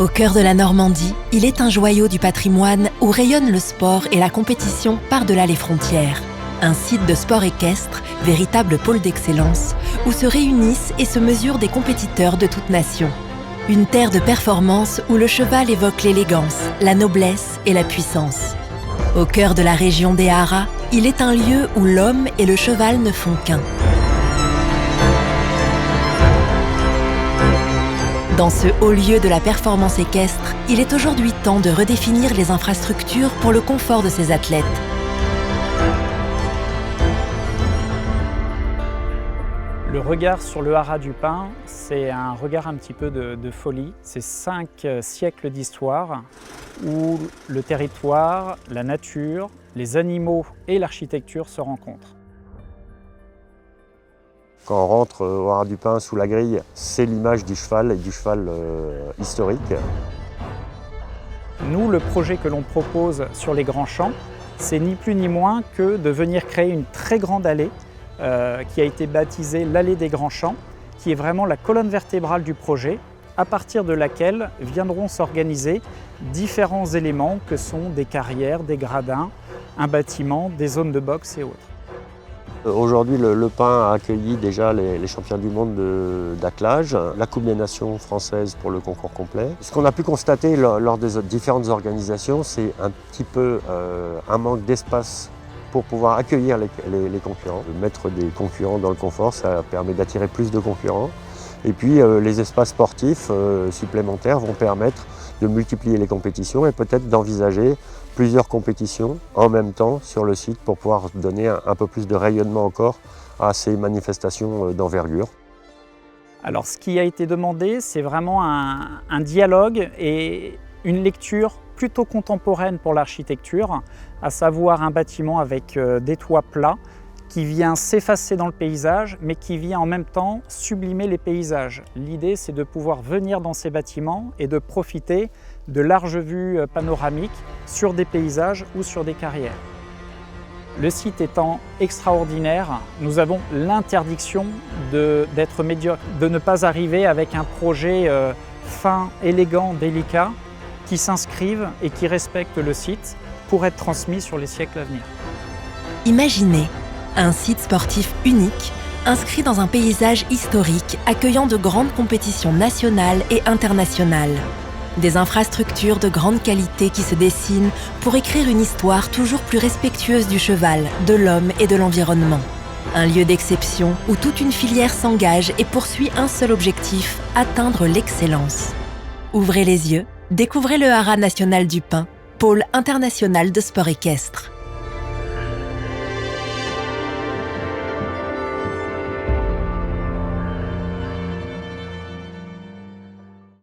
Au cœur de la Normandie, il est un joyau du patrimoine où rayonne le sport et la compétition par-delà les frontières. Un site de sport équestre, véritable pôle d'excellence, où se réunissent et se mesurent des compétiteurs de toutes nations. Une terre de performance où le cheval évoque l'élégance, la noblesse et la puissance. Au cœur de la région des Haras, il est un lieu où l'homme et le cheval ne font qu'un. Dans ce haut lieu de la performance équestre, il est aujourd'hui temps de redéfinir les infrastructures pour le confort de ses athlètes. Le regard sur le Haras du Pin, c'est un regard un petit peu de folie. C'est 5 siècles d'histoire où le territoire, la nature, les animaux et l'architecture se rencontrent. Quand on rentre au Haras du Pin sous la grille, c'est l'image du cheval et du cheval historique. Nous, le projet que l'on propose sur les Grands Champs, c'est ni plus ni moins que de venir créer une très grande allée qui a été baptisée l'allée des Grands Champs, qui est vraiment la colonne vertébrale du projet, à partir de laquelle viendront s'organiser différents éléments que sont des carrières, des gradins, un bâtiment, des zones de boxe et autres. Aujourd'hui, le Pin a accueilli déjà les champions du monde d'attelage, la Coupe des Nations française pour le concours complet. Ce qu'on a pu constater lors des différentes organisations, c'est un petit peu un manque d'espace pour pouvoir accueillir les concurrents. Mettre des concurrents dans le confort, ça permet d'attirer plus de concurrents. Et puis les espaces sportifs supplémentaires vont permettre de multiplier les compétitions et peut-être d'envisager plusieurs compétitions en même temps sur le site pour pouvoir donner un peu plus de rayonnement encore à ces manifestations d'envergure. Alors ce qui a été demandé, c'est vraiment un dialogue et une lecture plutôt contemporaine pour l'architecture, à savoir un bâtiment avec des toits plats qui vient s'effacer dans le paysage, mais qui vient en même temps sublimer les paysages. L'idée, c'est de pouvoir venir dans ces bâtiments et de profiter de larges vues panoramiques sur des paysages ou sur des carrières. Le site étant extraordinaire, nous avons l'interdiction d'être médiocre, de ne pas arriver avec un projet fin, élégant, délicat, qui s'inscrive et qui respecte le site pour être transmis sur les siècles à venir. Imaginez un site sportif unique, inscrit dans un paysage historique, accueillant de grandes compétitions nationales et internationales. Des infrastructures de grande qualité qui se dessinent pour écrire une histoire toujours plus respectueuse du cheval, de l'homme et de l'environnement. Un lieu d'exception où toute une filière s'engage et poursuit un seul objectif, atteindre l'excellence. Ouvrez les yeux, découvrez le Haras national du Pin, pôle international de sport équestre.